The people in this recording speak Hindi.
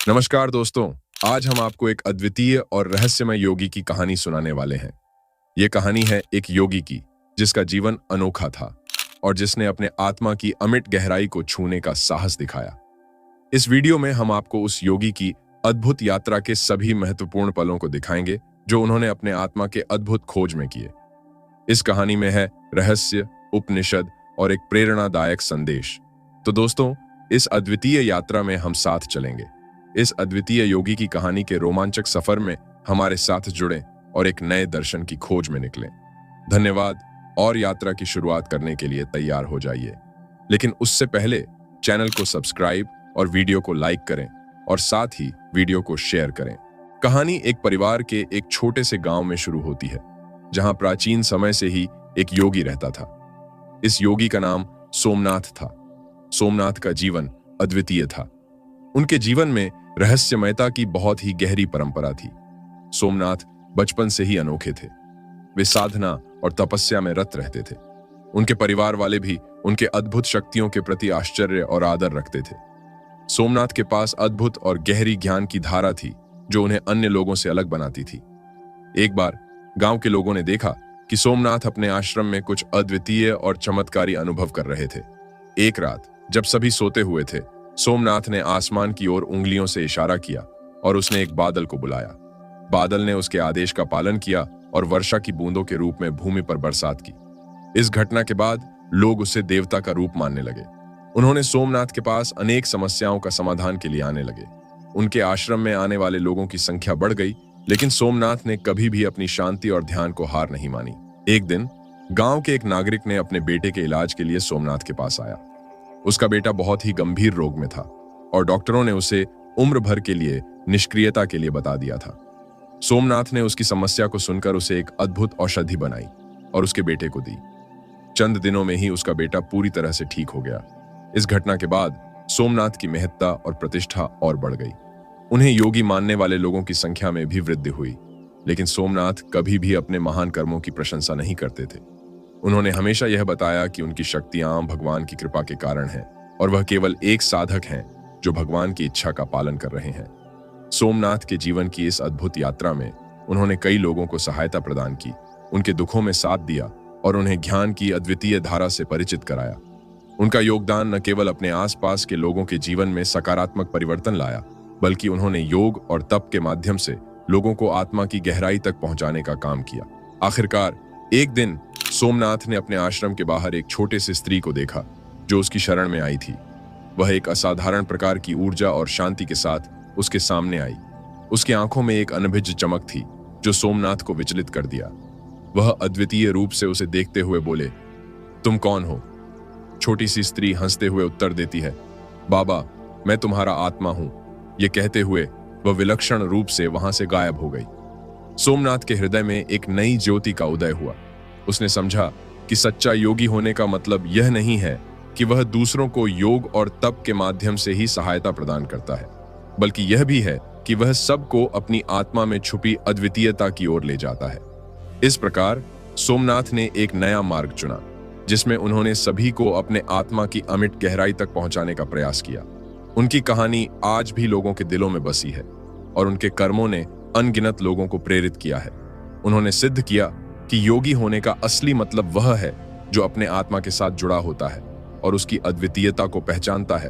नमस्कार दोस्तों। आज हम आपको एक अद्वितीय और रहस्यमय योगी की कहानी सुनाने वाले हैं। ये कहानी है एक योगी की जिसका जीवन अनोखा था और जिसने अपने आत्मा की अमिट गहराई को छूने का साहस दिखाया। इस वीडियो में हम आपको उस योगी की अद्भुत यात्रा के सभी महत्वपूर्ण पलों को दिखाएंगे जो उन्होंने अपने आत्मा के अद्भुत खोज में किए। इस कहानी में है रहस्य, उपनिषद और एक प्रेरणादायक संदेश। तो दोस्तों, इस अद्वितीय यात्रा में हम साथ चलेंगे। इस अद्वितीय योगी की कहानी के रोमांचक सफर में हमारे साथ जुड़ें और एक नए दर्शन की खोज में निकलें। धन्यवाद। और यात्रा की शुरुआत करने के लिए तैयार हो जाइए, लेकिन उससे पहले चैनल को सब्सक्राइब और वीडियो को लाइक करें और साथ ही वीडियो को शेयर करें। कहानी एक परिवार के एक छोटे से गांव में शुरू होती है, जहां प्राचीन समय से ही एक योगी रहता था। इस योगी का नाम सोमनाथ था। सोमनाथ का जीवन अद्वितीय था। उनके जीवन में रहस्यमयता की बहुत ही गहरी परंपरा थी। सोमनाथ बचपन से ही अनोखे थे। वे साधना और तपस्या में रत रहते थे। उनके परिवार वाले भी उनके अद्भुत शक्तियों के प्रति आश्चर्य और आदर रखते थे। सोमनाथ के पास अद्भुत और गहरी ज्ञान की धारा थी जो उन्हें अन्य लोगों से अलग बनाती थी। एक बार गांव के लोगों ने देखा कि सोमनाथ अपने आश्रम में कुछ अद्वितीय और चमत्कारी अनुभव कर रहे थे। एक रात जब सभी सोते हुए थे, सोमनाथ ने आसमान की ओर उंगलियों से इशारा किया और उसने एक बादल को बुलाया। बादल ने उसके आदेश का पालन किया और वर्षा की बूंदों के रूप में भूमि पर बरसात की। इस घटना के बाद लोग उसे देवता का रूप मानने लगे। उन्होंने सोमनाथ के पास अनेक समस्याओं का समाधान के लिए आने लगे। उनके आश्रम में आने वाले लोगों की संख्या बढ़ गई, लेकिन सोमनाथ ने कभी भी अपनी शांति और ध्यान को हार नहीं मानी। एक दिन गांव के एक नागरिक ने अपने बेटे के इलाज के लिए सोमनाथ के पास आया। उसका बेटा बहुत ही गंभीर रोग में था और डॉक्टरों ने उसे उम्र भर के लिए निष्क्रियता के लिए बता दिया था। सोमनाथ ने उसकी समस्या को सुनकर उसे एक अद्भुत औषधि बनाई और उसके बेटे को दी। चंद दिनों में ही उसका बेटा पूरी तरह से ठीक हो गया। इस घटना के बाद सोमनाथ की महत्ता और प्रतिष्ठा और बढ़ गई। उन्हें योगी मानने वाले लोगों की संख्या में भी वृद्धि हुई, लेकिन सोमनाथ कभी भी अपने महान कर्मों की प्रशंसा नहीं करते थे। उन्होंने हमेशा यह बताया कि उनकी शक्तियां भगवान की कृपा के कारण हैं और वह केवल एक साधक हैं जो भगवान की इच्छा का पालन कर रहे हैं। सोमनाथ के जीवन की इस अद्भुत यात्रा में उन्होंने कई लोगों को सहायता प्रदान की, उनके दुखों में साथ दिया और उन्हें ज्ञान की अद्वितीय धारा से परिचित कराया। उनका योगदान न केवल अपने आसपास के लोगों के जीवन में सकारात्मक परिवर्तन लाया, बल्कि उन्होंने योग और तप के माध्यम से लोगों को आत्मा की गहराई तक पहुंचाने का काम किया। आखिरकार एक दिन सोमनाथ ने अपने आश्रम के बाहर एक छोटे से स्त्री को देखा जो उसकी शरण में आई थी। वह एक असाधारण प्रकार की ऊर्जा और शांति के साथ उसके सामने आई। उसकी आंखों में एक अनभिज्ञ चमक थी जो सोमनाथ को विचलित कर दिया। वह अद्वितीय रूप से उसे देखते हुए बोले, तुम कौन हो? छोटी सी स्त्री हंसते हुए उत्तर देती है, बाबा, मैं तुम्हारा आत्मा हूं। यह कहते हुए वह विलक्षण रूप से वहां से गायब हो गई। सोमनाथ के हृदय में एक नई ज्योति का उदय हुआ। उसने समझा कि सच्चा योगी होने का मतलब यह नहीं है कि वह दूसरों को योग और तप के माध्यम से ही सहायता प्रदान करता है, बल्कि यह भी है कि वह सबको अपनी आत्मा में छुपी अद्वितीयता की ओर ले जाता है। इस प्रकार सोमनाथ ने एक नया मार्ग चुना जिसमें उन्होंने सभी को अपने आत्मा की अमिट गहराई तक पहुंचाने का प्रयास किया। उनकी कहानी आज भी लोगों के दिलों में बसी है और उनके कर्मों ने अनगिनत लोगों को प्रेरित किया है। उन्होंने सिद्ध किया कि योगी होने का असली मतलब वह है जो अपने आत्मा के साथ जुड़ा होता है और उसकी अद्वितीयता को पहचानता है